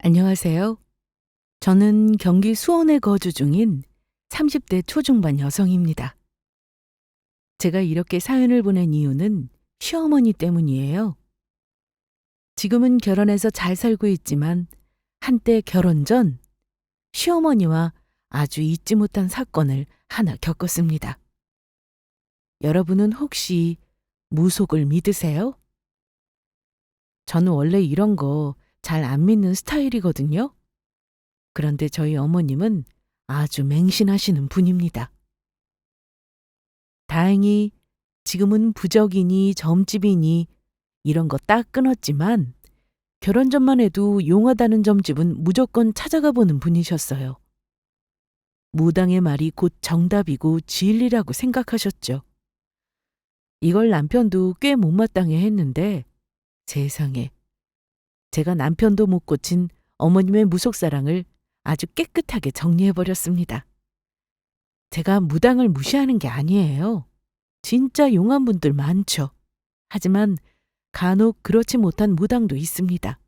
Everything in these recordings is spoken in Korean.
안녕하세요. 저는 경기 수원에 거주 중인 30대 초중반 여성입니다. 제가 이렇게 사연을 보낸 이유는 시어머니 때문이에요. 지금은 결혼해서 잘 살고 있지만 한때 결혼 전 시어머니와 아주 잊지 못한 사건을 하나 겪었습니다. 여러분은 혹시 무속을 믿으세요? 저는 원래 이런 거 잘 안 믿는 스타일이거든요. 그런데 저희 어머님은 아주 맹신하시는 분입니다. 다행히 지금은 부적이니 점집이니 이런 거 딱 끊었지만 결혼 전만 해도 용하다는 점집은 무조건 찾아가 보는 분이셨어요. 무당의 말이 곧 정답이고 진리라고 생각하셨죠. 이걸 남편도 꽤 못마땅해 했는데 세상에 제가 남편도 못 고친 어머님의 무속사랑을 아주 깨끗하게 정리해버렸습니다. 제가 무당을 무시하는 게 아니에요. 진짜 용한 분들 많죠. 하지만 간혹 그렇지 못한 무당도 있습니다.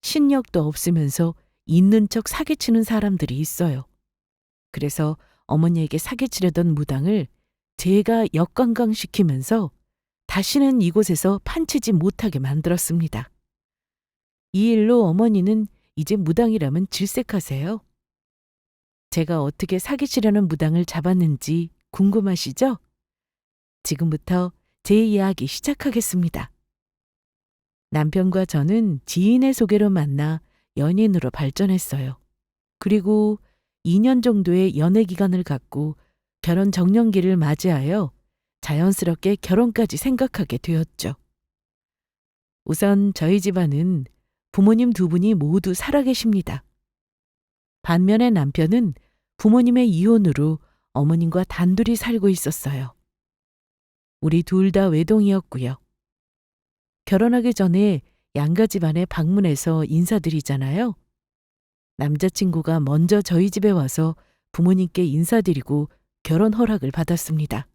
신력도 없으면서 있는 척 사기치는 사람들이 있어요. 그래서 어머니에게 사기치려던 무당을 제가 역관광시키면서 다시는 이곳에서 판치지 못하게 만들었습니다. 이 일로 어머니는 이제 무당이라면 질색하세요. 제가 어떻게 사기치려는 무당을 잡았는지 궁금하시죠? 지금부터 제 이야기 시작하겠습니다. 남편과 저는 지인의 소개로 만나 연인으로 발전했어요. 그리고 2년 정도의 연애 기간을 갖고 결혼 정년기를 맞이하여 자연스럽게 결혼까지 생각하게 되었죠. 우선 저희 집안은 부모님 두 분이 모두 살아계십니다. 반면에 남편은 부모님의 이혼으로 어머님과 단둘이 살고 있었어요. 우리 둘 다 외동이었고요. 결혼하기 전에 양가 집안에 방문해서 인사드리잖아요. 남자친구가 먼저 저희 집에 와서 부모님께 인사드리고 결혼 허락을 받았습니다.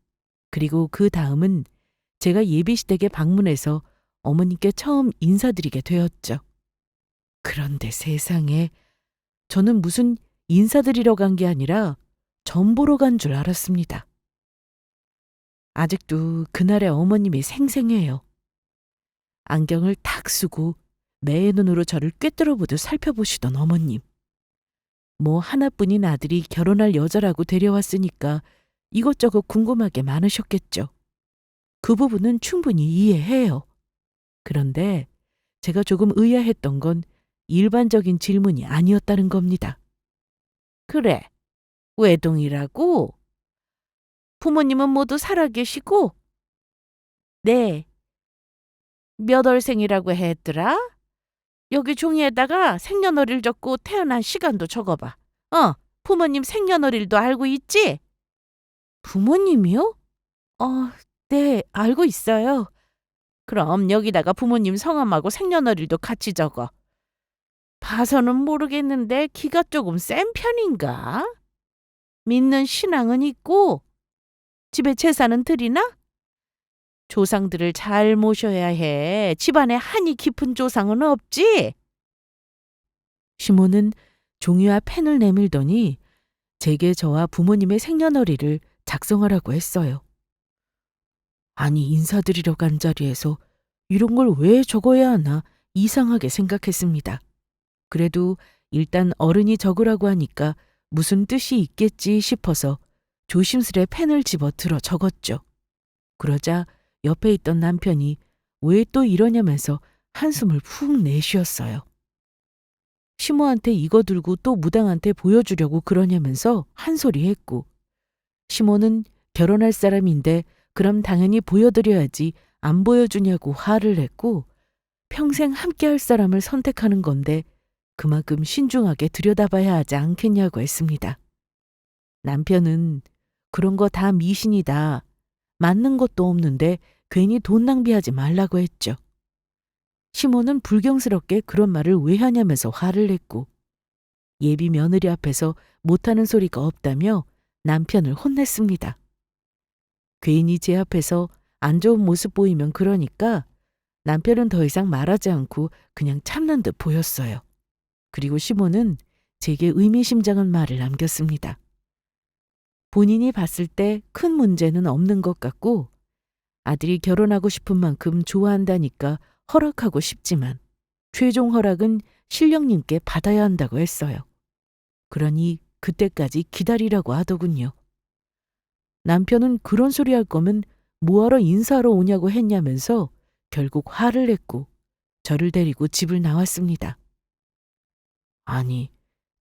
그리고 그 다음은 제가 예비시댁에 방문해서 어머님께 처음 인사드리게 되었죠. 그런데 세상에 저는 무슨 인사드리러 간 게 아니라 점 보러 간 줄 알았습니다. 아직도 그날의 어머님이 생생해요. 안경을 탁 쓰고 매의 눈으로 저를 꿰뚫어보듯 살펴보시던 어머님. 뭐 하나뿐인 아들이 결혼할 여자라고 데려왔으니까 이것저것 궁금하게 많으셨겠죠. 그 부분은 충분히 이해해요. 그런데 제가 조금 의아했던 건 일반적인 질문이 아니었다는 겁니다. 그래, 외동이라고? 부모님은 모두 살아계시고? 네. 몇 월생이라고 했더라? 여기 종이에다가 생년월일 적고 태어난 시간도 적어봐. 부모님 생년월일도 알고 있지? 부모님이요? 네, 알고 있어요. 그럼 여기다가 부모님 성함하고 생년월일도 같이 적어. 봐서는 모르겠는데 기가 조금 센 편인가? 믿는 신앙은 있고 집에 제사는 드리나? 조상들을 잘 모셔야 해. 집안에 한이 깊은 조상은 없지? 시모는 종이와 펜을 내밀더니 제게 저와 부모님의 생년월일을 작성하라고 했어요. 아니 인사드리러 간 자리에서 이런 걸 왜 적어야 하나 이상하게 생각했습니다. 그래도 일단 어른이 적으라고 하니까 무슨 뜻이 있겠지 싶어서 조심스레 펜을 집어 들어 적었죠. 그러자 옆에 있던 남편이 왜 또 이러냐면서 한숨을 푹 내쉬었어요. 시모한테 이거 들고 또 무당한테 보여주려고 그러냐면서 한 소리 했고, 시모는 결혼할 사람인데 그럼 당연히 보여드려야지 안 보여주냐고 화를 냈고, 평생 함께할 사람을 선택하는 건데 그만큼 신중하게 들여다봐야 하지 않겠냐고 했습니다. 남편은 그런 거 다 미신이다. 맞는 것도 없는데 괜히 돈 낭비하지 말라고 했죠. 시모는 불경스럽게 그런 말을 왜 하냐면서 화를 냈고, 예비 며느리 앞에서 못하는 소리가 없다며 남편을 혼냈습니다. 괜히 제 앞에서 안 좋은 모습 보이면 그러니까 남편은 더 이상 말하지 않고 그냥 참는 듯 보였어요. 그리고 시몬은 제게 의미심장한 말을 남겼습니다. 본인이 봤을 때 큰 문제는 없는 것 같고 아들이 결혼하고 싶은 만큼 좋아한다니까 허락하고 싶지만 최종 허락은 신령님께 받아야 한다고 했어요. 그러니 그때까지 기다리라고 하더군요. 남편은 그런 소리 할 거면 뭐하러 인사하러 오냐고 했냐면서 결국 화를 냈고 저를 데리고 집을 나왔습니다. 아니,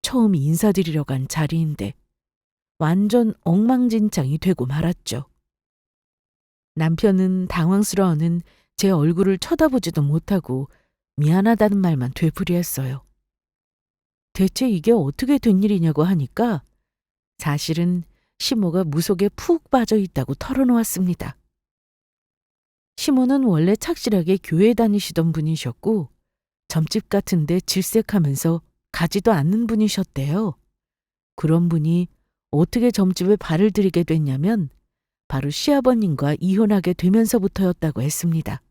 처음 인사드리러 간 자리인데 완전 엉망진창이 되고 말았죠. 남편은 당황스러워하는 제 얼굴을 쳐다보지도 못하고 미안하다는 말만 되풀이했어요. 대체 이게 어떻게 된 일이냐고 하니까 사실은 시모가 무속에 푹 빠져 있다고 털어놓았습니다. 시모는 원래 착실하게 교회 다니시던 분이셨고 점집 같은데 질색하면서 가지도 않는 분이셨대요. 그런 분이 어떻게 점집에 발을 들이게 됐냐면 바로 시아버님과 이혼하게 되면서부터였다고 했습니다.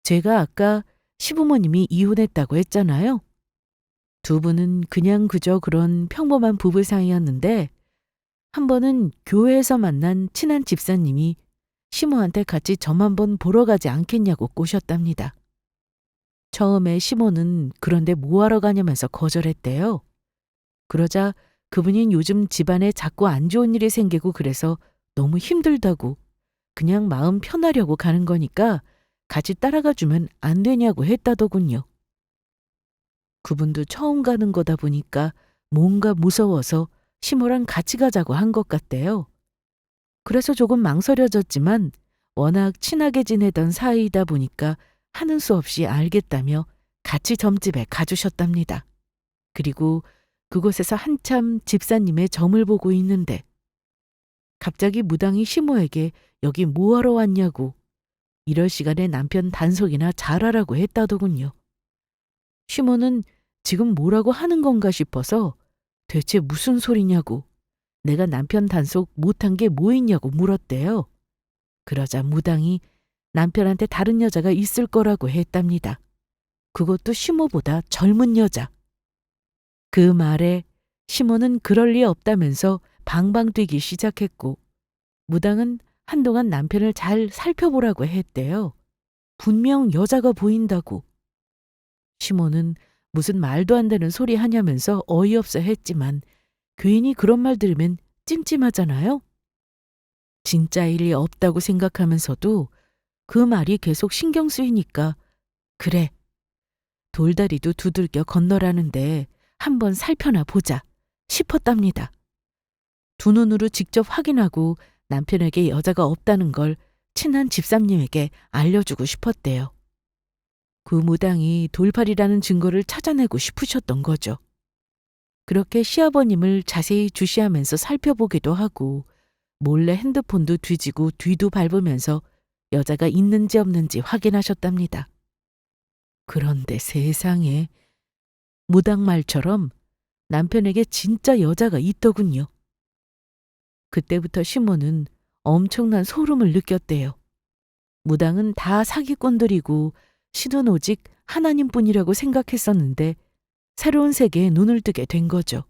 제가 아까 시부모님이 이혼했다고 했잖아요. 두 분은 그냥 그저 그런 평범한 부부 사이였는데 한 번은 교회에서 만난 친한 집사님이 시모한테 같이 점 한번 보러 가지 않겠냐고 꼬셨답니다. 처음에 시모는 그런데 뭐하러 가냐면서 거절했대요. 그러자 그분이 요즘 집안에 자꾸 안 좋은 일이 생기고 그래서 너무 힘들다고 그냥 마음 편하려고 가는 거니까 같이 따라가 주면 안 되냐고 했다더군요. 그분도 처음 가는 거다 보니까 뭔가 무서워서 시모랑 같이 가자고 한 것 같대요. 그래서 조금 망설여졌지만 워낙 친하게 지내던 사이이다 보니까 하는 수 없이 알겠다며 같이 점집에 가주셨답니다. 그리고 그곳에서 한참 집사님의 점을 보고 있는데 갑자기 무당이 시모에게 여기 뭐하러 왔냐고 이럴 시간에 남편 단속이나 잘하라고 했다더군요. 시모는 지금 뭐라고 하는 건가 싶어서 대체 무슨 소리냐고 내가 남편 단속 못한 게 뭐 있냐고 물었대요. 그러자 무당이 남편한테 다른 여자가 있을 거라고 했답니다. 그것도 시모보다 젊은 여자. 그 말에 시모는 그럴 리 없다면서 방방 뛰기 시작했고 무당은 한동안 남편을 잘 살펴보라고 했대요. 분명 여자가 보인다고. 시모는 무슨 말도 안 되는 소리 하냐면서 어이없어 했지만 괜히 그런 말 들으면 찜찜하잖아요. 진짜 일이 없다고 생각하면서도 그 말이 계속 신경 쓰이니까 그래, 돌다리도 두들겨 건너라는데 한번 살펴나 보자 싶었답니다. 두 눈으로 직접 확인하고 남편에게 여자가 없다는 걸 친한 집사님에게 알려주고 싶었대요. 그 무당이 돌팔이라는 증거를 찾아내고 싶으셨던 거죠. 그렇게 시아버님을 자세히 주시하면서 살펴보기도 하고 몰래 핸드폰도 뒤지고 뒤도 밟으면서 여자가 있는지 없는지 확인하셨답니다. 그런데 세상에 무당 말처럼 남편에게 진짜 여자가 있더군요. 그때부터 시모는 엄청난 소름을 느꼈대요. 무당은 다 사기꾼들이고 신은 오직 하나님뿐이라고 생각했었는데 새로운 세계에 눈을 뜨게 된 거죠.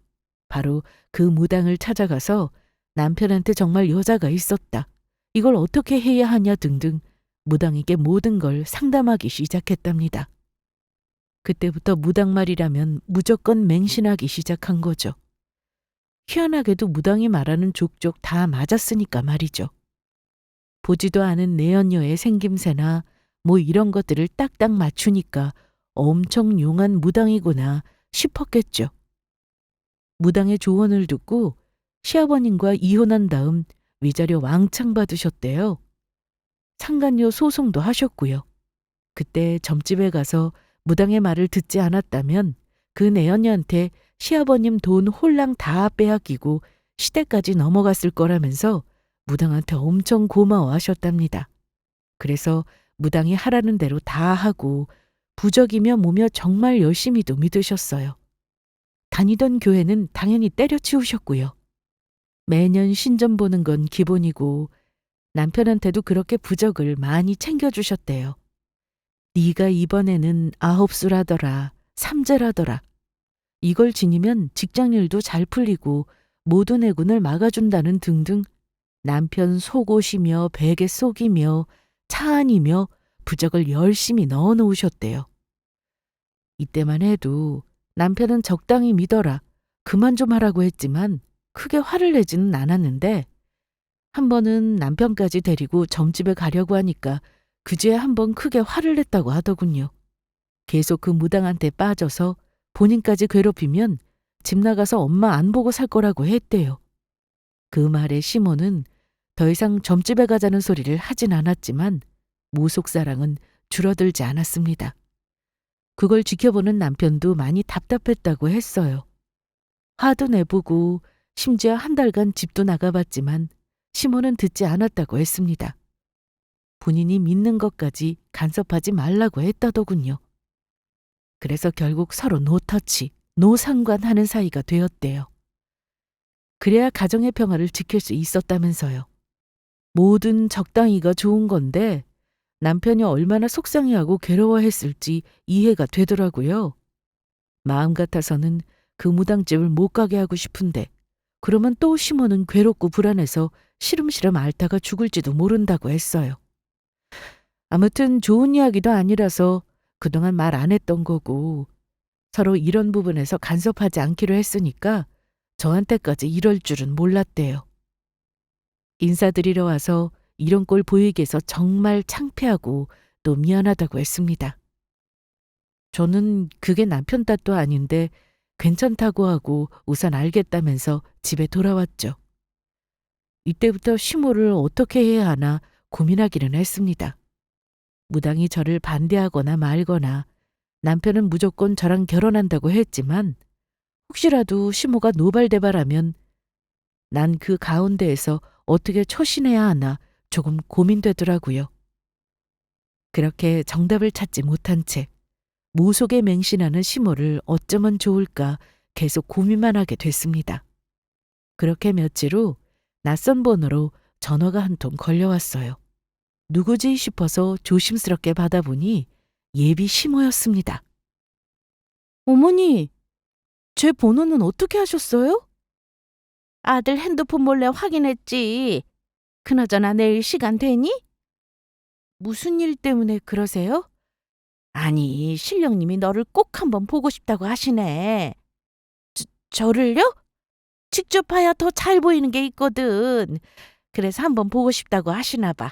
바로 그 무당을 찾아가서 남편한테 정말 여자가 있었다. 이걸 어떻게 해야 하냐 등등 무당에게 모든 걸 상담하기 시작했답니다. 그때부터 무당 말이라면 무조건 맹신하기 시작한 거죠. 희한하게도 무당이 말하는 족족 다 맞았으니까 말이죠. 보지도 않은 내연녀의 생김새나 뭐 이런 것들을 딱딱 맞추니까 엄청 용한 무당이구나 싶었겠죠. 무당의 조언을 듣고 시아버님과 이혼한 다음 위자료 왕창 받으셨대요. 상간녀 소송도 하셨고요. 그때 점집에 가서 무당의 말을 듣지 않았다면 그 내연녀한테 시아버님 돈 홀랑 다 빼앗기고 시댁까지 넘어갔을 거라면서 무당한테 엄청 고마워하셨답니다. 그래서 무당이 하라는 대로 다 하고 부적이며 뭐며 정말 열심히도 믿으셨어요. 다니던 교회는 당연히 때려치우셨고요. 매년 신점 보는 건 기본이고 남편한테도 그렇게 부적을 많이 챙겨주셨대요. 네가 이번에는 9수라더라, 3제라더라. 이걸 지니면 직장일도 잘 풀리고 모든 해군을 막아준다는 등등 남편 속옷이며 베개 속이며 차 안이며 부적을 열심히 넣어 놓으셨대요. 이때만 해도 남편은 적당히 믿어라, 그만 좀 하라고 했지만 크게 화를 내지는 않았는데 한 번은 남편까지 데리고 점집에 가려고 하니까 그제야 한 번 크게 화를 냈다고 하더군요. 계속 그 무당한테 빠져서 본인까지 괴롭히면 집 나가서 엄마 안 보고 살 거라고 했대요. 그 말에 시모는 더 이상 점집에 가자는 소리를 하진 않았지만 모속사랑은 줄어들지 않았습니다. 그걸 지켜보는 남편도 많이 답답했다고 했어요. 화도 내보고 심지어 한 달간 집도 나가봤지만 시모는 듣지 않았다고 했습니다. 본인이 믿는 것까지 간섭하지 말라고 했다더군요. 그래서 결국 서로 노터치, 노상관하는 사이가 되었대요. 그래야 가정의 평화를 지킬 수 있었다면서요. 뭐든 적당히가 좋은 건데 남편이 얼마나 속상해하고 괴로워했을지 이해가 되더라고요. 마음 같아서는 그 무당집을 못 가게 하고 싶은데 그러면 또 시모는 괴롭고 불안해서 시름시름 앓다가 죽을지도 모른다고 했어요. 아무튼 좋은 이야기도 아니라서 그동안 말 안 했던 거고 서로 이런 부분에서 간섭하지 않기로 했으니까 저한테까지 이럴 줄은 몰랐대요. 인사드리러 와서 이런 꼴 보이게 해서 정말 창피하고 또 미안하다고 했습니다. 저는 그게 남편 탓도 아닌데 괜찮다고 하고 우선 알겠다면서 집에 돌아왔죠. 이때부터 시모를 어떻게 해야 하나 고민하기는 했습니다. 무당이 저를 반대하거나 말거나 남편은 무조건 저랑 결혼한다고 했지만 혹시라도 시모가 노발대발하면 난 그 가운데에서 어떻게 처신해야 하나 조금 고민되더라고요. 그렇게 정답을 찾지 못한 채 모속에 맹신하는 시모를 어쩌면 좋을까 계속 고민만 하게 됐습니다. 그렇게 며칠 후 낯선 번호로 전화가 한 통 걸려왔어요. 누구지 싶어서 조심스럽게 받아보니 예비 시모였습니다. 어머니, 제 번호는 어떻게 하셨어요? 아들 핸드폰 몰래 확인했지. 그나저나 내일 시간 되니? 무슨 일 때문에 그러세요? 아니, 신령님이 너를 꼭 한번 보고 싶다고 하시네. 저를요? 직접 봐야 더 잘 보이는 게 있거든. 그래서 한번 보고 싶다고 하시나 봐.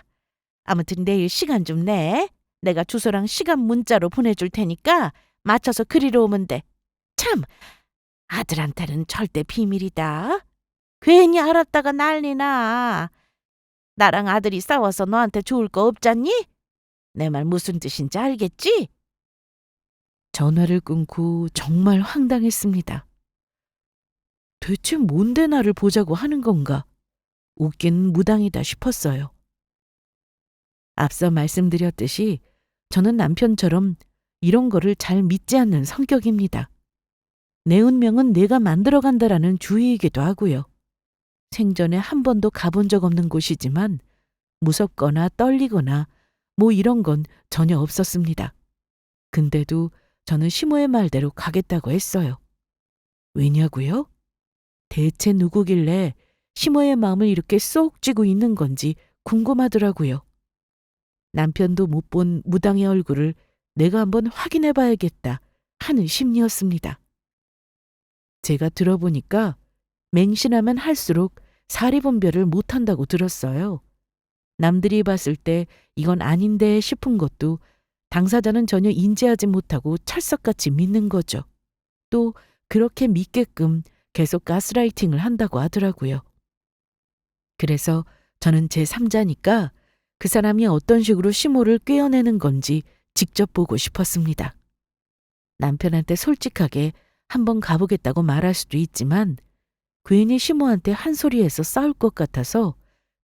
아무튼 내일 시간 좀 내. 내가 주소랑 시간 문자로 보내줄 테니까 맞춰서 그리러 오면 돼. 참, 아들한테는 절대 비밀이다. 괜히 알았다가 난리나. 나랑 아들이 싸워서 너한테 좋을 거 없잖니? 내 말 무슨 뜻인지 알겠지? 전화를 끊고 정말 황당했습니다. 대체 뭔데 나를 보자고 하는 건가? 웃긴 무당이다 싶었어요. 앞서 말씀드렸듯이 저는 남편처럼 이런 거를 잘 믿지 않는 성격입니다. 내 운명은 내가 만들어간다라는 주의이기도 하고요. 생전에 한 번도 가본 적 없는 곳이지만 무섭거나 떨리거나 뭐 이런 건 전혀 없었습니다. 근데도 저는 시모의 말대로 가겠다고 했어요. 왜냐고요? 대체 누구길래 시모의 마음을 이렇게 쏙 쥐고 있는 건지 궁금하더라고요. 남편도 못 본 무당의 얼굴을 내가 한번 확인해 봐야겠다 하는 심리였습니다. 제가 들어보니까 맹신하면 할수록 사리분별을 못한다고 들었어요. 남들이 봤을 때 이건 아닌데 싶은 것도 당사자는 전혀 인지하지 못하고 철석같이 믿는 거죠. 또 그렇게 믿게끔 계속 가스라이팅을 한다고 하더라고요. 그래서 저는 제3자니까 그 사람이 어떤 식으로 시모를 꿰어내는 건지 직접 보고 싶었습니다. 남편한테 솔직하게 한번 가보겠다고 말할 수도 있지만 괜히 시모한테 한 소리해서 싸울 것 같아서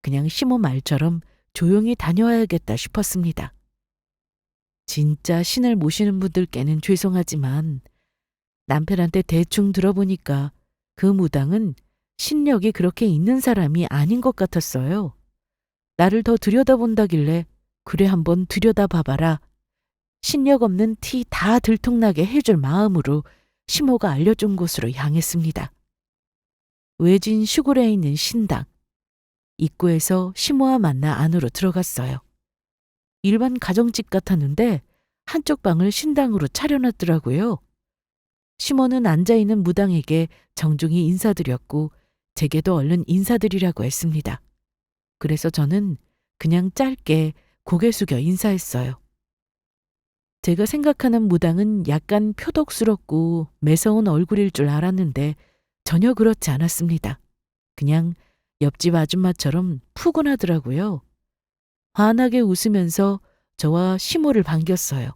그냥 시모 말처럼 조용히 다녀와야겠다 싶었습니다. 진짜 신을 모시는 분들께는 죄송하지만 남편한테 대충 들어보니까 그 무당은 신력이 그렇게 있는 사람이 아닌 것 같았어요. 나를 더 들여다본다길래 그래 한번 들여다봐봐라. 신력 없는 티 다 들통나게 해줄 마음으로 시모가 알려준 곳으로 향했습니다. 외진 시골에 있는 신당. 입구에서 시모와 만나 안으로 들어갔어요. 일반 가정집 같았는데 한쪽 방을 신당으로 차려놨더라고요. 시모는 앉아있는 무당에게 정중히 인사드렸고 제게도 얼른 인사드리라고 했습니다. 그래서 저는 그냥 짧게 고개 숙여 인사했어요. 제가 생각하는 무당은 약간 표독스럽고 매서운 얼굴일 줄 알았는데 전혀 그렇지 않았습니다. 그냥 옆집 아줌마처럼 푸근하더라고요. 환하게 웃으면서 저와 시모를 반겼어요.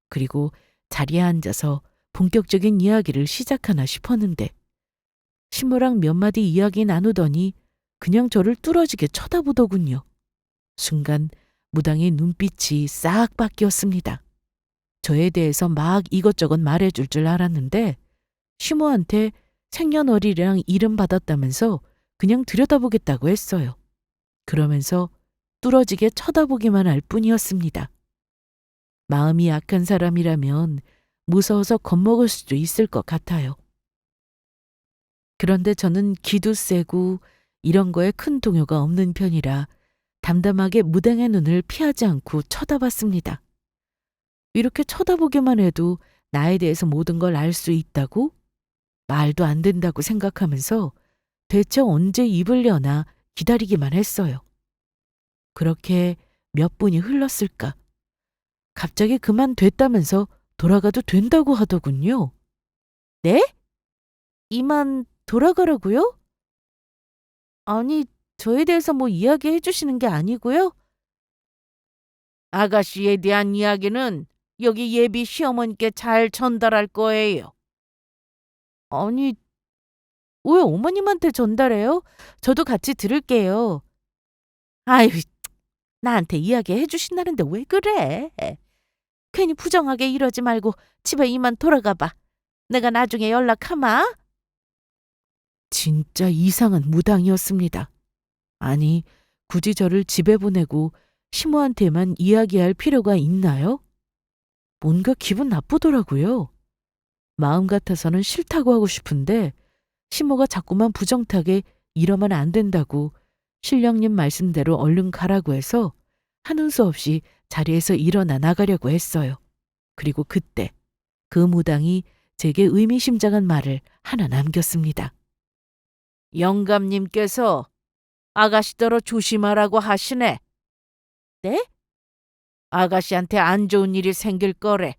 그리고 자리에 앉아서 본격적인 이야기를 시작하나 싶었는데 시모랑 몇 마디 이야기 나누더니 그냥 저를 뚫어지게 쳐다보더군요. 순간 무당의 눈빛이 싹 바뀌었습니다. 저에 대해서 막 이것저것 말해줄 줄 알았는데 시모한테 생년월일이랑 이름 받았다면서 그냥 들여다보겠다고 했어요. 그러면서 뚫어지게 쳐다보기만 할 뿐이었습니다. 마음이 약한 사람이라면 무서워서 겁먹을 수도 있을 것 같아요. 그런데 저는 기도 세고 이런 거에 큰 동요가 없는 편이라 담담하게 무당의 눈을 피하지 않고 쳐다봤습니다. 이렇게 쳐다보기만 해도 나에 대해서 모든 걸 알 수 있다고? 말도 안 된다고 생각하면서 대체 언제 입을 여나 기다리기만 했어요. 그렇게 몇 분이 흘렀을까? 갑자기 그만 됐다면서 돌아가도 된다고 하더군요. 네? 이만 돌아가라고요? 아니, 저에 대해서 뭐 이야기해 주시는 게 아니고요? 아가씨에 대한 이야기는 여기 예비 시어머니께 잘 전달할 거예요. 아니, 왜 어머님한테 전달해요? 저도 같이 들을게요. 아유, 나한테 이야기해 주신다는데 왜 그래? 괜히 부정하게 이러지 말고 집에 이만 돌아가 봐. 내가 나중에 연락하마. 진짜 이상한 무당이었습니다. 아니, 굳이 저를 집에 보내고 시모한테만 이야기할 필요가 있나요? 뭔가 기분 나쁘더라고요. 마음 같아서는 싫다고 하고 싶은데 시모가 자꾸만 부정타게 이러면 안 된다고 신령님 말씀대로 얼른 가라고 해서 하는 수 없이 자리에서 일어나 나가려고 했어요. 그리고 그때 그 무당이 제게 의미심장한 말을 하나 남겼습니다. 영감님께서 아가씨더러 조심하라고 하시네. 네? 아가씨한테 안 좋은 일이 생길 거래.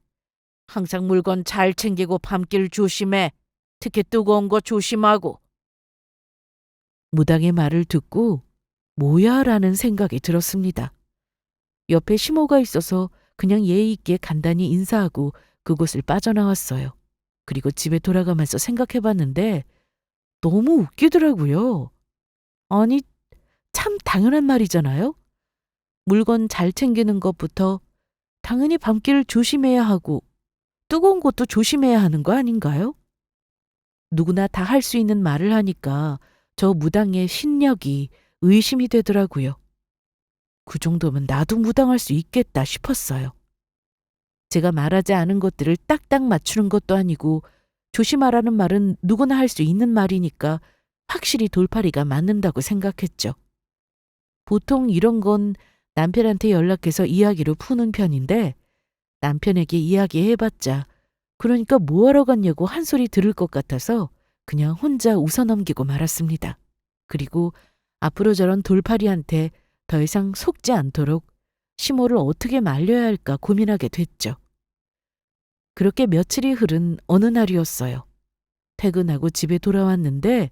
항상 물건 잘 챙기고 밤길 조심해. 특히 뜨거운 거 조심하고. 무당의 말을 듣고 뭐야 라는 생각이 들었습니다. 옆에 시모가 있어서 그냥 예의 있게 간단히 인사하고 그곳을 빠져나왔어요. 그리고 집에 돌아가면서 생각해봤는데 너무 웃기더라고요. 아니, 참 당연한 말이잖아요. 물건 잘 챙기는 것부터 당연히 밤길 조심해야 하고 뜨거운 것도 조심해야 하는 거 아닌가요? 누구나 다 할 수 있는 말을 하니까 저 무당의 신력이 의심이 되더라고요. 그 정도면 나도 무당할 수 있겠다 싶었어요. 제가 말하지 않은 것들을 딱딱 맞추는 것도 아니고 조심하라는 말은 누구나 할 수 있는 말이니까 확실히 돌팔이가 맞는다고 생각했죠. 보통 이런 건 남편한테 연락해서 이야기로 푸는 편인데 남편에게 이야기해봤자 그러니까 뭐하러 갔냐고 한 소리 들을 것 같아서 그냥 혼자 웃어넘기고 말았습니다. 그리고 앞으로 저런 돌팔이한테 더 이상 속지 않도록 시모를 어떻게 말려야 할까 고민하게 됐죠. 그렇게 며칠이 흐른 어느 날이었어요. 퇴근하고 집에 돌아왔는데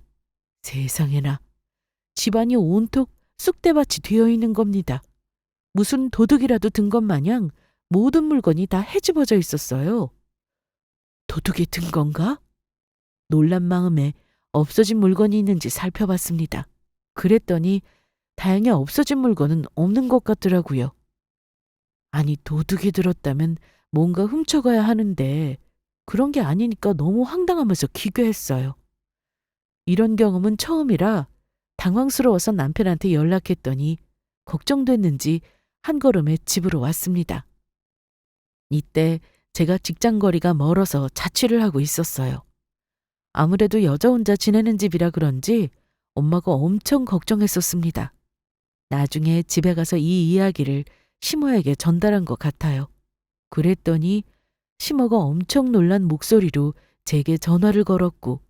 세상에나 집안이 온통 쑥대밭이 되어 있는 겁니다. 무슨 도둑이라도 든 것 마냥 모든 물건이 다 헤집어져 있었어요. 도둑이 든 건가? 놀란 마음에 없어진 물건이 있는지 살펴봤습니다. 그랬더니 다행히 없어진 물건은 없는 것 같더라고요. 아니, 도둑이 들었다면 뭔가 훔쳐가야 하는데 그런 게 아니니까 너무 황당하면서 기괴했어요. 이런 경험은 처음이라 당황스러워서 남편한테 연락했더니 걱정됐는지 한 걸음에 집으로 왔습니다. 이때 제가 직장 거리가 멀어서 자취를 하고 있었어요. 아무래도 여자 혼자 지내는 집이라 그런지 엄마가 엄청 걱정했었습니다. 나중에 집에 가서 이 이야기를 시모에게 전달한 것 같아요. 그랬더니 시모가 엄청 놀란 목소리로 제게 전화를 걸었고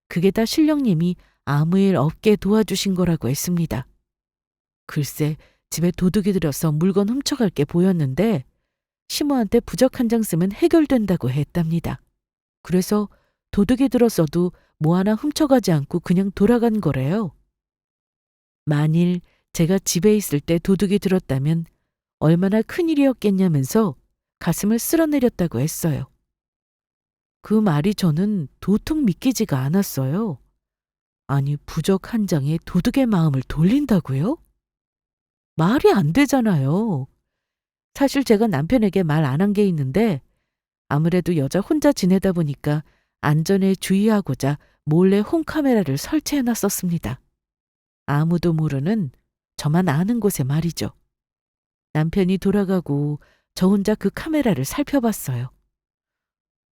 그게 다 신령님이 아무 일 없게 도와주신 거라고 했습니다. 글쎄 집에 도둑이 들어서 물건 훔쳐갈 게 보였는데 시모한테 부적 한 장 쓰면 해결된다고 했답니다. 그래서 도둑이 들었어도 뭐 하나 훔쳐가지 않고 그냥 돌아간 거래요. 만일 제가 집에 있을 때 도둑이 들었다면 얼마나 큰일이었겠냐면서 가슴을 쓸어내렸다고 했어요. 그 말이 저는 도통 믿기지가 않았어요. 아니, 부적 한 장에 도둑의 마음을 돌린다고요? 말이 안 되잖아요. 사실 제가 남편에게 말 안 한 게 있는데 아무래도 여자 혼자 지내다 보니까 안전에 주의하고자 몰래 홈카메라를 설치해 놨었습니다. 아무도 모르는 저만 아는 곳에 말이죠. 남편이 돌아가고 저 혼자 그 카메라를 살펴봤어요.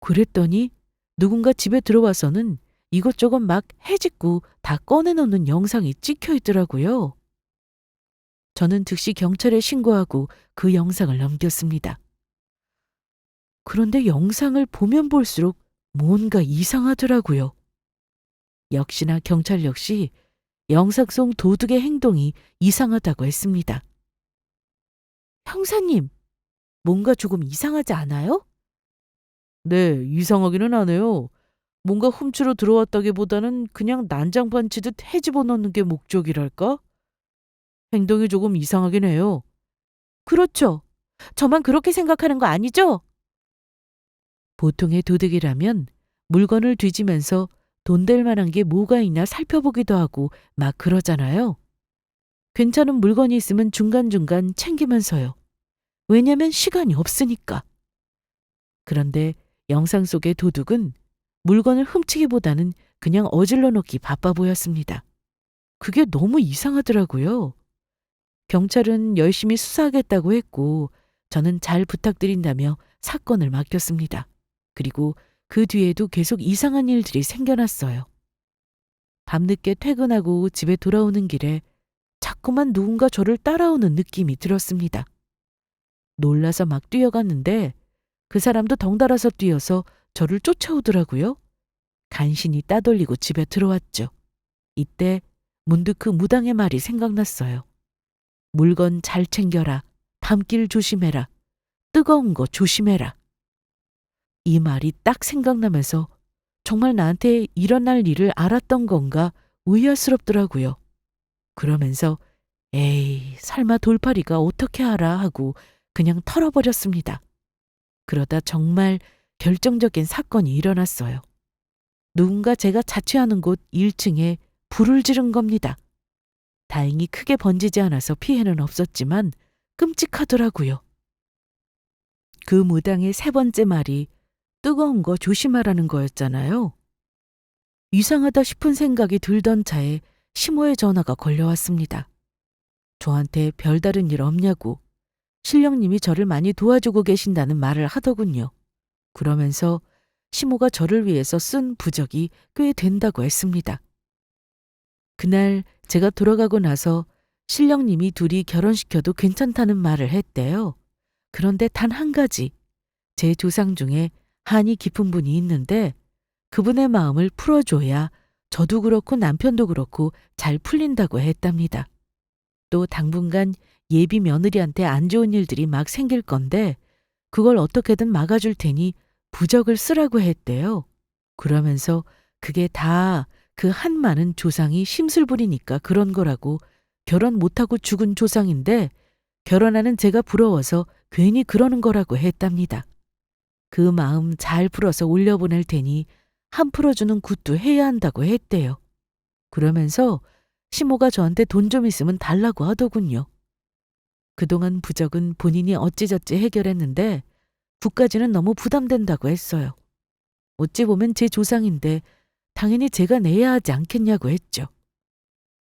그랬더니 누군가 집에 들어와서는 이것저것 막 해짓고 다 꺼내놓는 영상이 찍혀 있더라고요. 저는 즉시 경찰에 신고하고 그 영상을 넘겼습니다. 그런데 영상을 보면 볼수록 뭔가 이상하더라고요. 역시나 경찰 역시 영상 속 도둑의 행동이 이상하다고 했습니다. 형사님, 뭔가 조금 이상하지 않아요? 네, 이상하기는 하네요. 뭔가 훔치러 들어왔다기보다는 그냥 난장판 치듯 헤집어 놓는 게 목적이랄까? 행동이 조금 이상하긴 해요. 그렇죠. 저만 그렇게 생각하는 거 아니죠? 보통의 도둑이라면 물건을 뒤지면서 돈 될 만한 게 뭐가 있나 살펴보기도 하고 막 그러잖아요. 괜찮은 물건이 있으면 중간중간 챙기면서요. 왜냐면 시간이 없으니까. 그런데 영상 속의 도둑은 물건을 훔치기보다는 그냥 어질러 놓기 바빠 보였습니다. 그게 너무 이상하더라고요. 경찰은 열심히 수사하겠다고 했고 저는 잘 부탁드린다며 사건을 맡겼습니다. 그리고 그 뒤에도 계속 이상한 일들이 생겨났어요. 밤늦게 퇴근하고 집에 돌아오는 길에 자꾸만 누군가 저를 따라오는 느낌이 들었습니다. 놀라서 막 뛰어갔는데 그 사람도 덩달아서 뛰어서 저를 쫓아오더라고요. 간신히 따돌리고 집에 들어왔죠. 이때 문득 그 무당의 말이 생각났어요. 물건 잘 챙겨라. 밤길 조심해라. 뜨거운 거 조심해라. 이 말이 딱 생각나면서 정말 나한테 일어날 일을 알았던 건가 의아스럽더라고요. 그러면서 에이, 설마 돌팔이가 어떻게 알아 하고 그냥 털어버렸습니다. 그러다 정말 결정적인 사건이 일어났어요. 누군가 제가 자취하는 곳 1층에 불을 지른 겁니다. 다행히 크게 번지지 않아서 피해는 없었지만 끔찍하더라고요. 그 무당의 세 번째 말이 뜨거운 거 조심하라는 거였잖아요. 이상하다 싶은 생각이 들던 차에 시모의 전화가 걸려왔습니다. 저한테 별다른 일 없냐고 신령님이 저를 많이 도와주고 계신다는 말을 하더군요. 그러면서 시모가 저를 위해서 쓴 부적이 꽤 된다고 했습니다. 그날 제가 돌아가고 나서 신령님이 둘이 결혼시켜도 괜찮다는 말을 했대요. 그런데 단 한 가지, 제 조상 중에 한이 깊은 분이 있는데 그분의 마음을 풀어줘야 저도 그렇고 남편도 그렇고 잘 풀린다고 했답니다. 또 당분간 예비 며느리한테 안 좋은 일들이 막 생길 건데 그걸 어떻게든 막아줄 테니 부적을 쓰라고 했대요. 그러면서 그게 다 그 한 많은 조상이 심술 부리니까 그런 거라고 결혼 못하고 죽은 조상인데 결혼하는 제가 부러워서 괜히 그러는 거라고 했답니다. 그 마음 잘 풀어서 올려보낼 테니 한 풀어주는 굿도 해야 한다고 했대요. 그러면서 시모가 저한테 돈 좀 있으면 달라고 하더군요. 그동안 부적은 본인이 어찌저찌 해결했는데 굿까지는 너무 부담된다고 했어요. 어찌 보면 제 조상인데 당연히 제가 내야 하지 않겠냐고 했죠.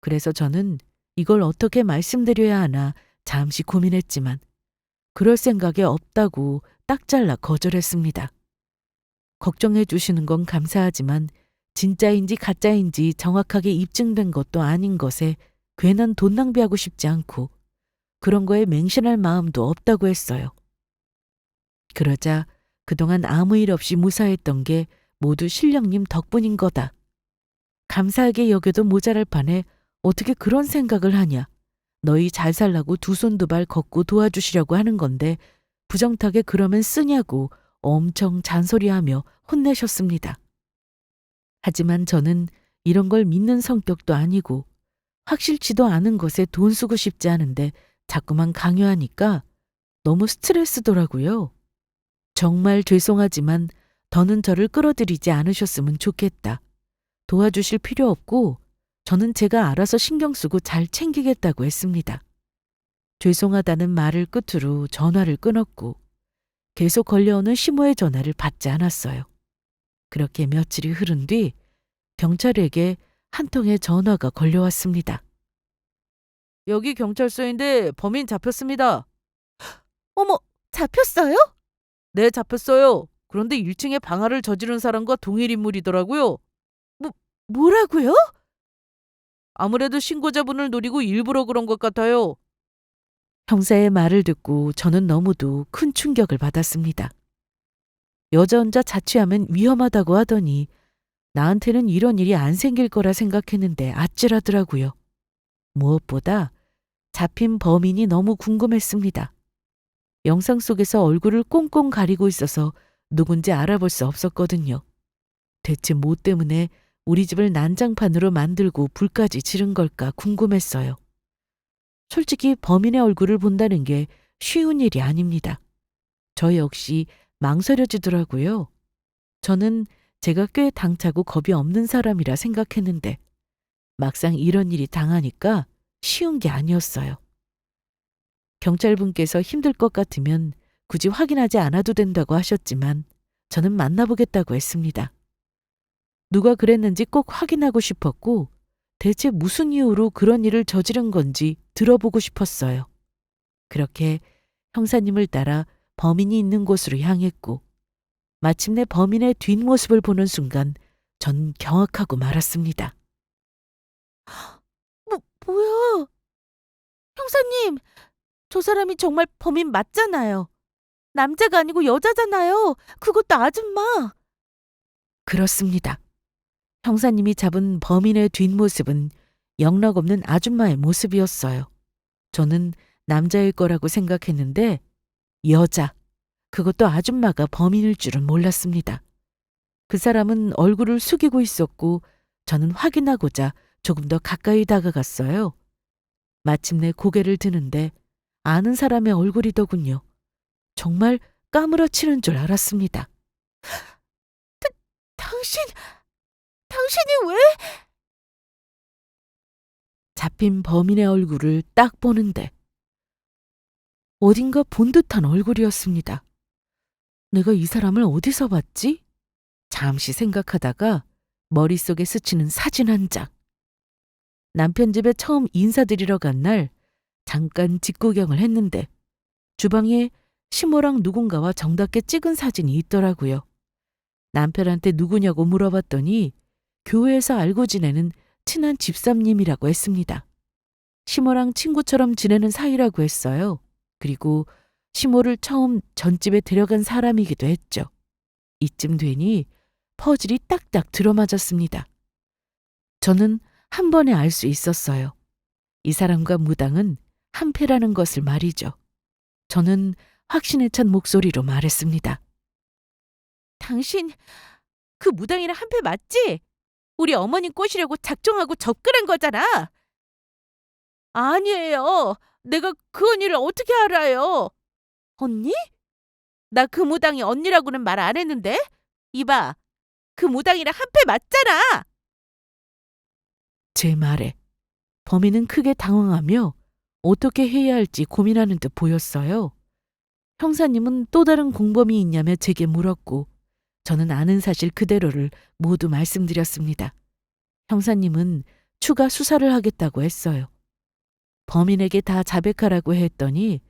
그래서 저는 이걸 어떻게 말씀드려야 하나 잠시 고민했지만 그럴 생각에 없다고 딱 잘라 거절했습니다. 걱정해 주시는 건 감사하지만 진짜인지 가짜인지 정확하게 입증된 것도 아닌 것에 괜한 돈 낭비하고 싶지 않고 그런 거에 맹신할 마음도 없다고 했어요. 그러자 그동안 아무 일 없이 무사했던 게 모두 신령님 덕분인 거다. 감사하게 여겨도 모자랄 판에 어떻게 그런 생각을 하냐. 너희 잘 살라고 두 손 두 발 걷고 도와주시려고 하는 건데 부정타게 그러면 쓰냐고 엄청 잔소리하며 혼내셨습니다. 하지만 저는 이런 걸 믿는 성격도 아니고 확실치도 않은 것에 돈 쓰고 싶지 않은데 자꾸만 강요하니까 너무 스트레스더라고요. 정말 죄송하지만 더는 저를 끌어들이지 않으셨으면 좋겠다. 도와주실 필요 없고 저는 제가 알아서 신경 쓰고 잘 챙기겠다고 했습니다. 죄송하다는 말을 끝으로 전화를 끊었고 계속 걸려오는 시모의 전화를 받지 않았어요. 그렇게 며칠이 흐른 뒤 경찰에게 한 통의 전화가 걸려왔습니다. 여기 경찰서인데 범인 잡혔습니다. 어머, 잡혔어요? 네, 잡혔어요. 그런데 1층에 방화를 저지른 사람과 동일 인물이더라고요. 뭐라고요? 아무래도 신고자분을 노리고 일부러 그런 것 같아요. 형사의 말을 듣고 저는 너무도 큰 충격을 받았습니다. 여자 혼자 자취하면 위험하다고 하더니 나한테는 이런 일이 안 생길 거라 생각했는데 아찔하더라고요. 무엇보다 잡힌 범인이 너무 궁금했습니다. 영상 속에서 얼굴을 꽁꽁 가리고 있어서 누군지 알아볼 수 없었거든요. 대체 뭐 때문에 우리 집을 난장판으로 만들고 불까지 지른 걸까 궁금했어요. 솔직히 범인의 얼굴을 본다는 게 쉬운 일이 아닙니다. 저 역시 망설여지더라고요. 저는 제가 꽤 당차고 겁이 없는 사람이라 생각했는데 막상 이런 일이 당하니까 쉬운 게 아니었어요. 경찰분께서 힘들 것 같으면 굳이 확인하지 않아도 된다고 하셨지만 저는 만나보겠다고 했습니다. 누가 그랬는지 꼭 확인하고 싶었고 대체 무슨 이유로 그런 일을 저지른 건지 들어보고 싶었어요. 그렇게 형사님을 따라 범인이 있는 곳으로 향했고 마침내 범인의 뒷모습을 보는 순간 전 경악하고 말았습니다. 뭐야? 형사님, 저 사람이 정말 범인 맞잖아요. 남자가 아니고 여자잖아요. 그것도 아줌마. 그렇습니다. 형사님이 잡은 범인의 뒷모습은 영락없는 아줌마의 모습이었어요. 저는 남자일 거라고 생각했는데 여자, 그것도 아줌마가 범인일 줄은 몰랐습니다. 그 사람은 얼굴을 숙이고 있었고 저는 확인하고자 조금 더 가까이 다가갔어요. 마침내 고개를 드는데 아는 사람의 얼굴이더군요. 정말 까무러치는 줄 알았습니다. 당신이 왜? 잡힌 범인의 얼굴을 딱 보는데 어딘가 본 듯한 얼굴이었습니다. 내가 이 사람을 어디서 봤지? 잠시 생각하다가 머릿속에 스치는 사진 한 장. 남편 집에 처음 인사드리러 간 날 잠깐 직구경을 했는데 주방에 시모랑 누군가와 정답게 찍은 사진이 있더라고요. 남편한테 누구냐고 물어봤더니 교회에서 알고 지내는 친한 집사님이라고 했습니다. 시모랑 친구처럼 지내는 사이라고 했어요. 그리고 시모를 처음 전집에 데려간 사람이기도 했죠. 이쯤 되니 퍼즐이 딱딱 들어맞았습니다. 저는 한 번에 알 수 있었어요. 이 사람과 무당은 한패라는 것을 말이죠. 저는 확신에 찬 목소리로 말했습니다. 당신 그 무당이랑 한패 맞지? 우리 어머님 꼬시려고 작정하고 접근한 거잖아. 아니에요. 내가 그 언니를 어떻게 알아요? 언니? 나 그 무당이 언니라고는 말 안 했는데? 이봐, 그 무당이랑 한패 맞잖아. 제 말에 범인은 크게 당황하며 어떻게 해야 할지 고민하는 듯 보였어요. 형사님은 또 다른 공범이 있냐며 제게 물었고 저는 아는 사실 그대로를 모두 말씀드렸습니다. 형사님은 추가 수사를 하겠다고 했어요. 범인에게 다 자백하라고 했더니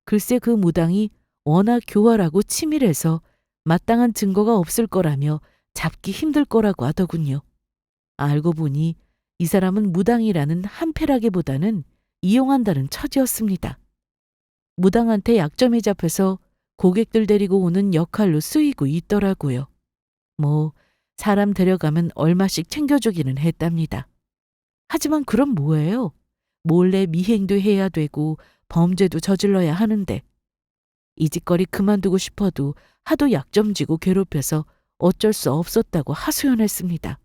글쎄 그 무당이 워낙 교활하고 치밀해서 마땅한 증거가 없을 거라며 잡기 힘들 거라고 하더군요. 알고 보니 이 사람은 무당이라는 한패라기보다는 이용한다는 처지였습니다. 무당한테 약점이 잡혀서 고객들 데리고 오는 역할로 쓰이고 있더라고요. 뭐 사람 데려가면 얼마씩 챙겨주기는 했답니다. 하지만 그럼 뭐예요? 몰래 미행도 해야 되고 범죄도 저질러야 하는데 이 짓거리 그만두고 싶어도 하도 약점지고 괴롭혀서 어쩔 수 없었다고 하소연했습니다.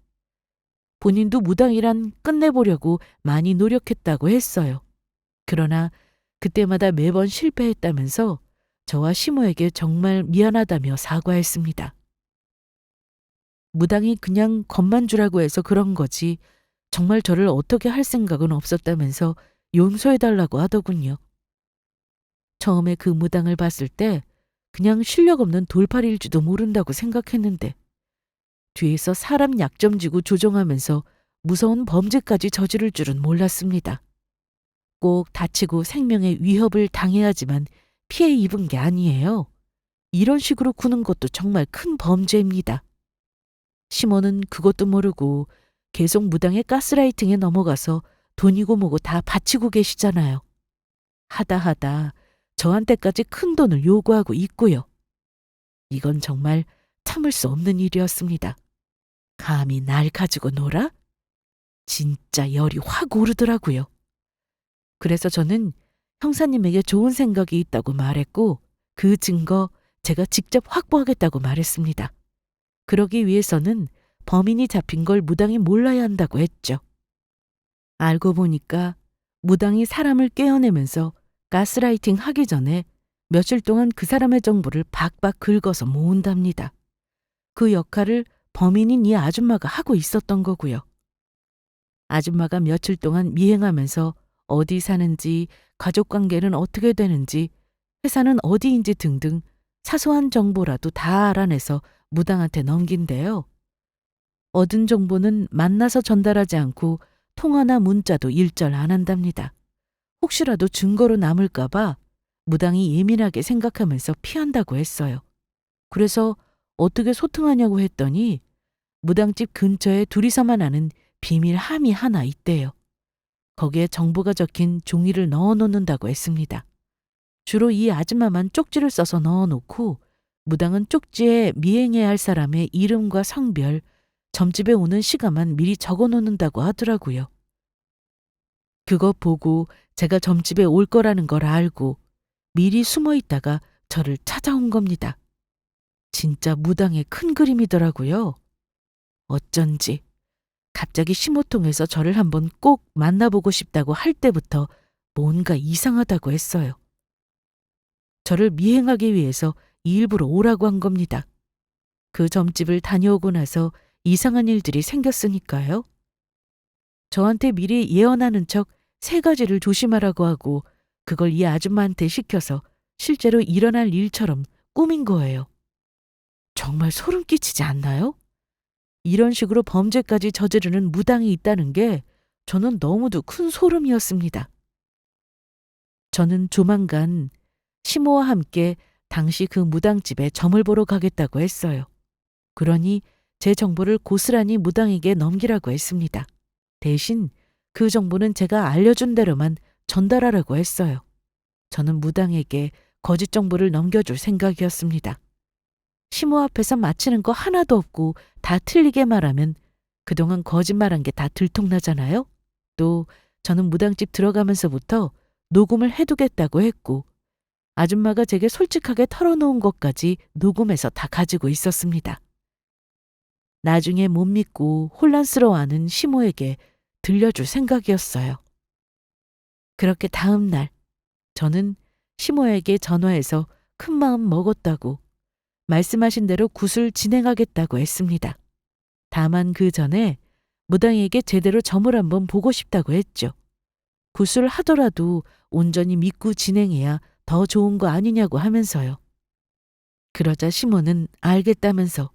본인도 무당이란 끝내보려고 많이 노력했다고 했어요. 그러나 그때마다 매번 실패했다면서 저와 시모에게 정말 미안하다며 사과했습니다. 무당이 그냥 겁만 주라고 해서 그런 거지 정말 저를 어떻게 할 생각은 없었다면서 용서해달라고 하더군요. 처음에 그 무당을 봤을 때 그냥 실력 없는 돌팔일지도 모른다고 생각했는데 뒤에서 사람 약점 지고 조종하면서 무서운 범죄까지 저지를 줄은 몰랐습니다. 꼭 다치고 생명에 위협을 당해야지만 피해 입은 게 아니에요. 이런 식으로 구는 것도 정말 큰 범죄입니다. 시몬은 그것도 모르고 계속 무당의 가스라이팅에 넘어가서 돈이고 뭐고 다 바치고 계시잖아요. 하다 저한테까지 큰 돈을 요구하고 있고요. 이건 정말 참을 수 없는 일이었습니다. 감히 날 가지고 놀아? 진짜 열이 확 오르더라고요. 그래서 저는 형사님에게 좋은 생각이 있다고 말했고 그 증거 제가 직접 확보하겠다고 말했습니다. 그러기 위해서는 범인이 잡힌 걸 무당이 몰라야 한다고 했죠. 알고 보니까 무당이 사람을 깨어내면서 가스라이팅 하기 전에 며칠 동안 그 사람의 정보를 박박 긁어서 모은답니다. 그 역할을 범인인 이 아줌마가 하고 있었던 거고요. 아줌마가 며칠 동안 미행하면서 어디 사는지, 가족관계는 어떻게 되는지, 회사는 어디인지 등등 사소한 정보라도 다 알아내서 무당한테 넘긴대요. 얻은 정보는 만나서 전달하지 않고 통화나 문자도 일절 안 한답니다. 혹시라도 증거로 남을까봐 무당이 예민하게 생각하면서 피한다고 했어요. 그래서 어떻게 소통하냐고 했더니 무당집 근처에 둘이서만 아는 비밀 함이 하나 있대요. 거기에 정보가 적힌 종이를 넣어놓는다고 했습니다. 주로 이 아줌마만 쪽지를 써서 넣어놓고 무당은 쪽지에 미행해야 할 사람의 이름과 성별, 점집에 오는 시간만 미리 적어놓는다고 하더라고요. 그거 보고 제가 점집에 올 거라는 걸 알고 미리 숨어 있다가 저를 찾아온 겁니다. 진짜 무당의 큰 그림이더라고요. 어쩐지 갑자기 시모통에서 저를 한번 꼭 만나보고 싶다고 할 때부터 뭔가 이상하다고 했어요. 저를 미행하기 위해서 일부러 오라고 한 겁니다. 그 점집을 다녀오고 나서 이상한 일들이 생겼으니까요. 저한테 미리 예언하는 척 3가지를 조심하라고 하고 그걸 이 아줌마한테 시켜서 실제로 일어날 일처럼 꾸민 거예요. 정말 소름 끼치지 않나요? 이런 식으로 범죄까지 저지르는 무당이 있다는 게 저는 너무도 큰 소름이었습니다. 저는 조만간 시모와 함께 당시 그 무당집에 점을 보러 가겠다고 했어요. 그러니 제 정보를 고스란히 무당에게 넘기라고 했습니다. 대신 그 정보는 제가 알려준 대로만 전달하라고 했어요. 저는 무당에게 거짓 정보를 넘겨줄 생각이었습니다. 시모 앞에서 맞히는 거 하나도 없고 다 틀리게 말하면 그동안 거짓말한 게 다 들통나잖아요. 또 저는 무당집 들어가면서부터 녹음을 해두겠다고 했고 아줌마가 제게 솔직하게 털어놓은 것까지 녹음해서 다 가지고 있었습니다. 나중에 못 믿고 혼란스러워하는 시모에게 들려줄 생각이었어요. 그렇게 다음 날 저는 시모에게 전화해서 큰 마음 먹었다고 말씀하신 대로 굿을 진행하겠다고 했습니다. 다만 그 전에 무당에게 제대로 점을 한번 보고 싶다고 했죠. 굿을 하더라도 온전히 믿고 진행해야 더 좋은 거 아니냐고 하면서요. 그러자 시모는 알겠다면서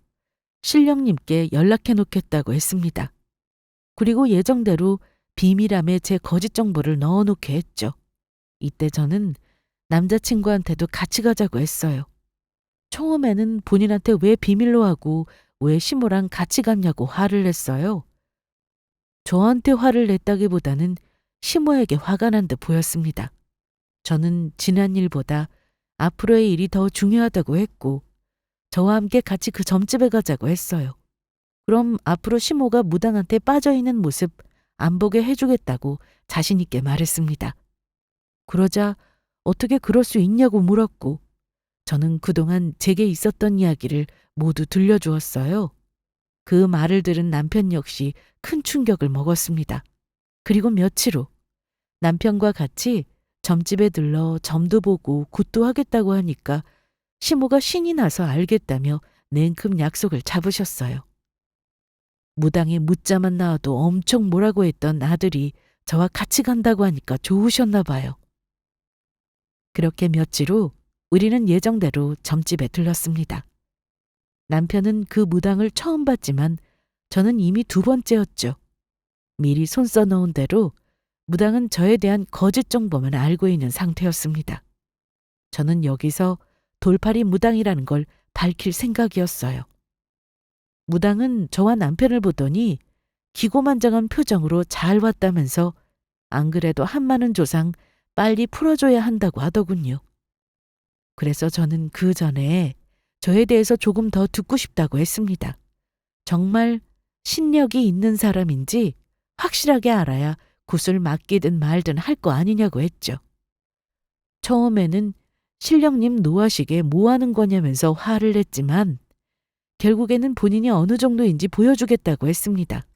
신령님께 연락해 놓겠다고 했습니다. 그리고 예정대로 비밀함에 제 거짓 정보를 넣어놓게 했죠. 이때 저는 남자친구한테도 같이 가자고 했어요. 처음에는 본인한테 왜 비밀로 하고 왜 시모랑 같이 갔냐고 화를 냈어요. 저한테 화를 냈다기보다는 시모에게 화가 난 듯 보였습니다. 저는 지난 일보다 앞으로의 일이 더 중요하다고 했고 저와 함께 같이 그 점집에 가자고 했어요. 그럼 앞으로 시모가 무당한테 빠져있는 모습 안 보게 해주겠다고 자신 있게 말했습니다. 그러자 어떻게 그럴 수 있냐고 물었고 저는 그동안 제게 있었던 이야기를 모두 들려주었어요. 그 말을 들은 남편 역시 큰 충격을 먹었습니다. 그리고 며칠 후 남편과 같이 점집에 들러 점도 보고 굿도 하겠다고 하니까 시모가 신이 나서 알겠다며 냉큼 약속을 잡으셨어요. 무당에 묻자만 나와도 엄청 뭐라고 했던 아들이 저와 같이 간다고 하니까 좋으셨나 봐요. 그렇게 며칠 후 우리는 예정대로 점집에 들렀습니다. 남편은 그 무당을 처음 봤지만 저는 이미 두 번째였죠. 미리 손 써놓은 대로 무당은 저에 대한 거짓 정보만 알고 있는 상태였습니다. 저는 여기서 돌팔이 무당이라는 걸 밝힐 생각이었어요. 무당은 저와 남편을 보더니 기고만장한 표정으로 잘 왔다면서 안 그래도 한마는 조상 빨리 풀어줘야 한다고 하더군요. 그래서 저는 그 전에 저에 대해서 조금 더 듣고 싶다고 했습니다. 정말 신력이 있는 사람인지 확실하게 알아야 굿을 맡기든 말든 할 거 아니냐고 했죠. 처음에는 신령님 노하시게 뭐 하는 거냐면서 화를 냈지만 결국에는 본인이 어느 정도인지 보여주겠다고 했습니다.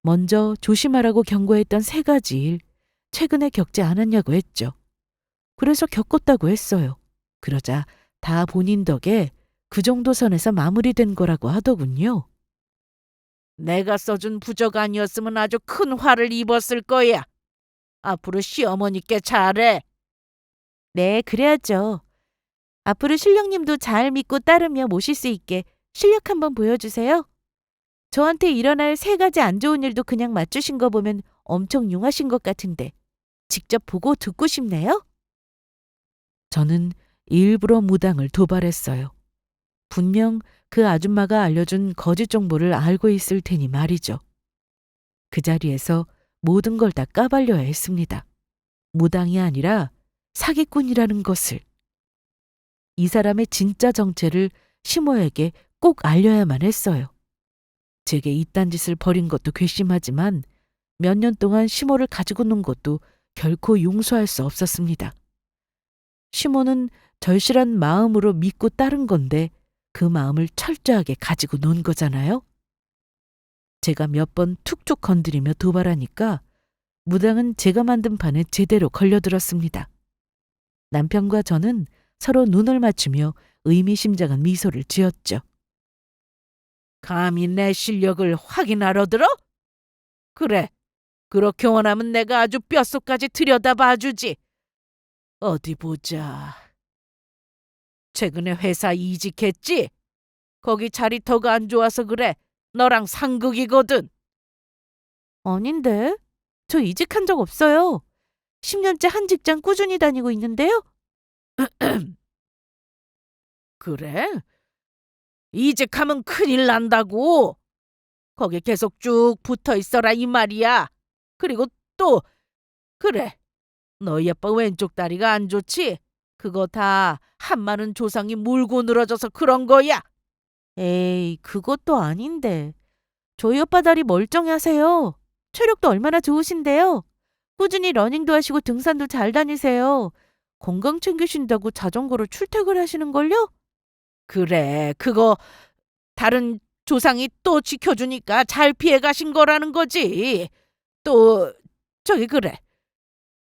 먼저 조심하라고 경고했던 3가지 일, 최근에 겪지 않았냐고 했죠. 그래서 겪었다고 했어요. 그러자 다 본인 덕에 그 정도 선에서 마무리된 거라고 하더군요. 내가 써준 부적 아니었으면 아주 큰 화를 입었을 거야. 앞으로 시어머니께 잘해. 네, 그래야죠. 앞으로 신령님도 잘 믿고 따르며 모실 수 있게 실력 한번 보여주세요. 저한테 일어날 3가지 안 좋은 일도 그냥 맞추신 거 보면 엄청 용하신 것 같은데 직접 보고 듣고 싶네요. 저는 일부러 무당을 도발했어요. 분명 그 아줌마가 알려준 거짓 정보를 알고 있을 테니 말이죠. 그 자리에서 모든 걸 다 까발려야 했습니다. 무당이 아니라 사기꾼이라는 것을. 이 사람의 진짜 정체를 시모에게 꼭 알려야만 했어요. 제게 이딴 짓을 벌인 것도 괘씸하지만 몇 년 동안 시모를 가지고 논 것도 결코 용서할 수 없었습니다. 시모는 절실한 마음으로 믿고 따른 건데 그 마음을 철저하게 가지고 논 거잖아요. 제가 몇 번 툭툭 건드리며 도발하니까 무당은 제가 만든 판에 제대로 걸려들었습니다. 남편과 저는 서로 눈을 맞추며 의미심장한 미소를 지었죠. 감히 내 실력을 확인하러 들어? 그래, 그렇게 원하면 내가 아주 뼛속까지 들여다봐주지. 어디 보자. 최근에 회사 이직했지? 거기 자리터가 안 좋아서 그래. 너랑 상극이거든. 아닌데. 저 이직한 적 없어요. 10년째 한 직장 꾸준히 다니고 있는데요. 그래? 이직하면 큰일 난다고. 거기 계속 쭉 붙어 있어라 이 말이야. 그리고 또 그래. 너희 아빠 왼쪽 다리가 안 좋지? 그거 다 한마는 조상이 물고 늘어져서 그런 거야. 에이, 그것도 아닌데. 저희 오빠 다리 멀쩡하세요. 체력도 얼마나 좋으신데요. 꾸준히 러닝도 하시고 등산도 잘 다니세요. 건강 챙기신다고 자전거로 출퇴근하시는걸요? 그래, 그거 다른 조상이 또 지켜주니까 잘 피해가신 거라는 거지. 또 저기 그래.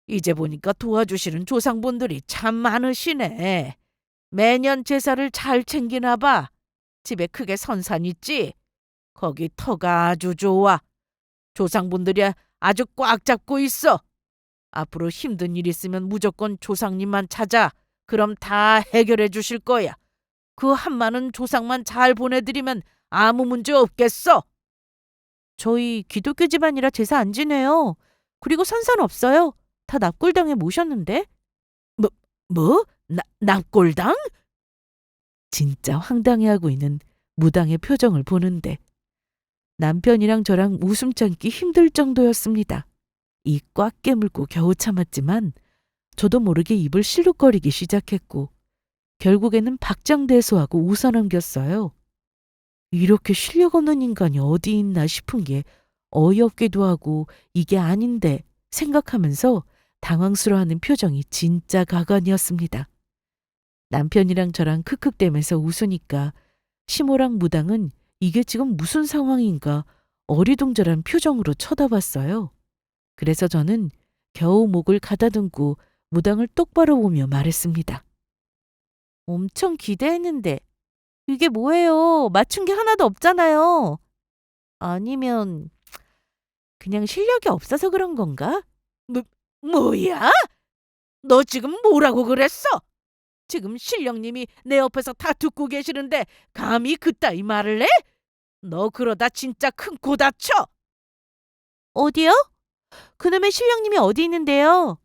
이제 보니까 도와주시는 조상분들이 참 많으시네. 매년 제사를 잘 챙기나 봐. 집에 크게 선산 있지? 거기 터가 아주 좋아. 조상분들이 아주 꽉 잡고 있어. 앞으로 힘든 일 있으면 무조건 조상님만 찾아. 그럼 다 해결해 주실 거야. 그 한마는 조상만 잘 보내드리면 아무 문제 없겠어. 저희 기독교 집안이라 제사 안 지내요. 그리고 선산 없어요. 다 납골당에 모셨는데. 뭐? 납골당? 진짜 황당해하고 있는 무당의 표정을 보는데 남편이랑 저랑 웃음 참기 힘들 정도였습니다. 입 꽉 깨물고 겨우 참았지만 저도 모르게 입을 실룩거리기 시작했고 결국에는 박장대소하고 웃어넘겼어요. 이렇게 실력 없는 인간이 어디 있나 싶은 게 어이없기도 하고 이게 아닌데 생각하면서 당황스러워하는 표정이 진짜 가관이었습니다. 남편이랑 저랑 크크대면서 웃으니까 시모랑 무당은 이게 지금 무슨 상황인가 어리둥절한 표정으로 쳐다봤어요. 그래서 저는 겨우 목을 가다듬고 무당을 똑바로 보며 말했습니다. 엄청 기대했는데 이게 뭐예요? 맞춘 게 하나도 없잖아요. 아니면 그냥 실력이 없어서 그런 건가? 뭐야? 너 지금 뭐라고 그랬어? 지금 신령님이 내 옆에서 다 듣고 계시는데 감히 그따위 말을 해? 너 그러다 진짜 큰 코 다쳐. 어디요? 그놈의 신령님이 어디 있는데요?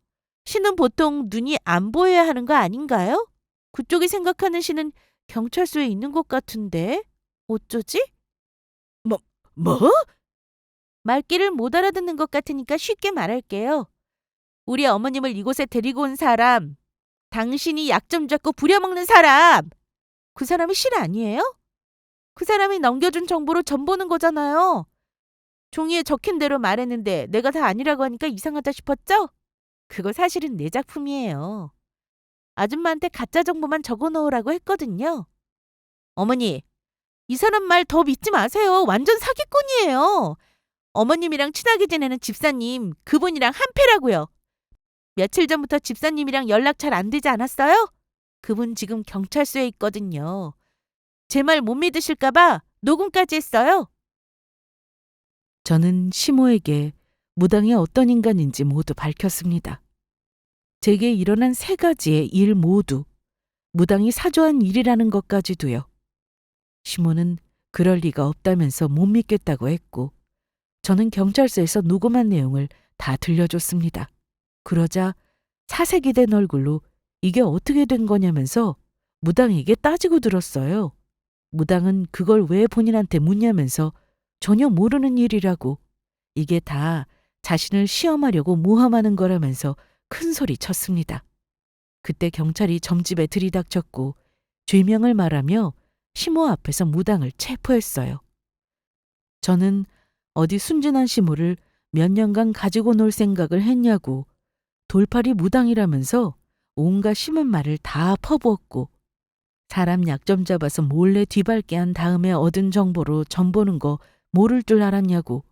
신은 보통 눈이 안 보여야 하는 거 아닌가요? 그쪽이 생각하는 신은 경찰서에 있는 것 같은데 어쩌지? 뭐? 뭐? 말귀를 못 알아듣는 것 같으니까 쉽게 말할게요. 우리 어머님을 이곳에 데리고 온 사람, 당신이 약 좀 잡고 부려먹는 사람, 그 사람이 신 아니에요? 그 사람이 넘겨준 정보로 전 보는 거잖아요. 종이에 적힌 대로 말했는데 내가 다 아니라고 하니까 이상하다 싶었죠? 그거 사실은 내 작품이에요. 아줌마한테 가짜 정보만 적어 놓으라고 했거든요. 어머니, 이 사람 말 더 믿지 마세요. 완전 사기꾼이에요. 어머님이랑 친하게 지내는 집사님, 그분이랑 한패라고요. 며칠 전부터 집사님이랑 연락 잘 안 되지 않았어요? 그분 지금 경찰서에 있거든요. 제 말 못 믿으실까봐 녹음까지 했어요. 저는 시모에게 무당이 어떤 인간인지 모두 밝혔습니다. 제게 일어난 3가지의 일 모두 무당이 사조한 일이라는 것까지도요. 시모는 그럴 리가 없다면서 못 믿겠다고 했고 저는 경찰서에서 녹음한 내용을 다 들려줬습니다. 그러자 사색이 된 얼굴로 이게 어떻게 된 거냐면서 무당에게 따지고 들었어요. 무당은 그걸 왜 본인한테 묻냐면서 전혀 모르는 일이라고 이게 다 자신을 시험하려고 모함하는 거라면서 큰 소리 쳤습니다. 그때 경찰이 점집에 들이닥쳤고 죄명을 말하며 시모 앞에서 무당을 체포했어요. 저는 어디 순진한 시모를 몇 년간 가지고 놀 생각을 했냐고 돌팔이 무당이라면서 온갖 심한 말을 다 퍼부었고 사람 약점 잡아서 몰래 뒤밟게 한 다음에 얻은 정보로 전 보는 거 모를 줄 알았냐고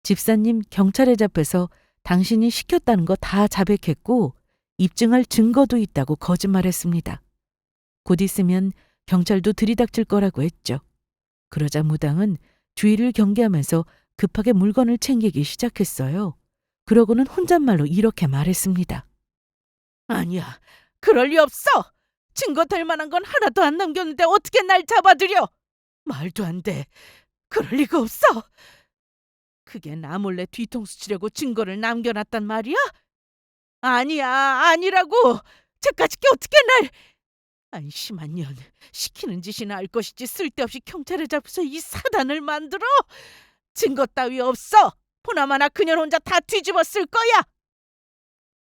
집사님 경찰에 잡혀서 당신이 시켰다는 거 다 자백했고 입증할 증거도 있다고 거짓말했습니다. 곧 있으면 경찰도 들이닥칠 거라고 했죠. 그러자 무당은 주의를 경계하면서 급하게 물건을 챙기기 시작했어요. 그러고는 혼잣말로 이렇게 말했습니다. 아니야, 그럴 리 없어. 증거 될 만한 건 하나도 안 남겼는데 어떻게 날 잡아들여? 말도 안 돼. 그럴 리가 없어. 그게 나 몰래 뒤통수 치려고 증거를 남겨놨단 말이야? 아니야, 아니라고. 저까짓 게 어떻게 날... 안심한 년, 시키는 짓이나 알 것이지 쓸데없이 경찰에 잡혀서 이 사단을 만들어? 증거 따위 없어. 보나마나 그년 혼자 다 뒤집어 쓸 거야.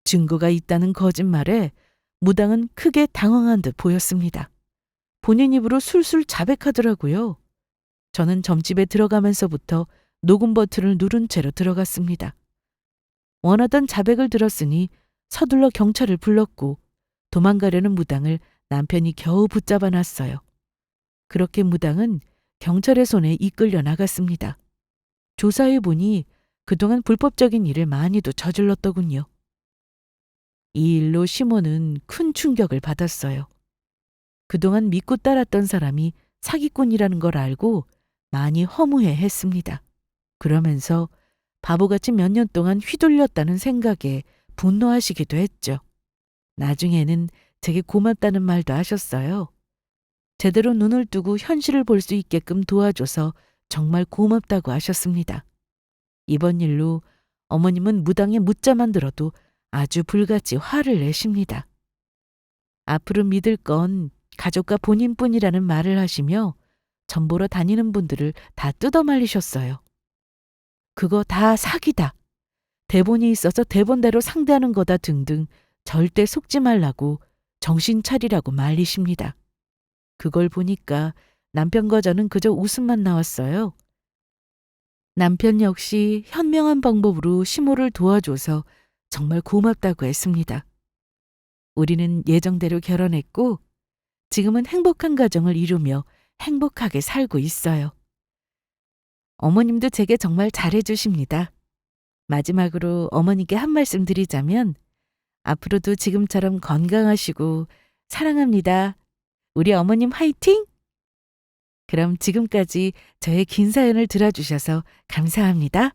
증거가 있다는 거짓말에 무당은 크게 당황한 듯 보였습니다. 본인 입으로 술술 자백하더라고요. 저는 점집에 들어가면서부터 녹음 버튼을 누른 채로 들어갔습니다. 원하던 자백을 들었으니 서둘러 경찰을 불렀고 도망가려는 무당을 남편이 겨우 붙잡아 놨어요. 그렇게 무당은 경찰의 손에 이끌려 나갔습니다. 조사해 보니 그동안 불법적인 일을 많이도 저질렀더군요. 이 일로 시모는 큰 충격을 받았어요. 그동안 믿고 따랐던 사람이 사기꾼이라는 걸 알고 많이 허무해 했습니다. 그러면서 바보같이 몇 년 동안 휘둘렸다는 생각에 분노하시기도 했죠. 나중에는 되게 고맙다는 말도 하셨어요. 제대로 눈을 뜨고 현실을 볼 수 있게끔 도와줘서 정말 고맙다고 하셨습니다. 이번 일로 어머님은 무당에 묻자만 들어도 아주 불같이 화를 내십니다. 앞으로 믿을 건 가족과 본인뿐이라는 말을 하시며 전 보러 다니는 분들을 다 뜯어말리셨어요. 그거 다 사기다. 대본이 있어서 대본대로 상대하는 거다 등등 절대 속지 말라고 정신 차리라고 말리십니다. 그걸 보니까 남편과 저는 그저 웃음만 나왔어요. 남편 역시 현명한 방법으로 시모를 도와줘서 정말 고맙다고 했습니다. 우리는 예정대로 결혼했고 지금은 행복한 가정을 이루며 행복하게 살고 있어요. 어머님도 제게 정말 잘해주십니다. 마지막으로 어머니께 한 말씀 드리자면 앞으로도 지금처럼 건강하시고 사랑합니다. 우리 어머님 화이팅! 그럼 지금까지 저의 긴 사연을 들어주셔서 감사합니다.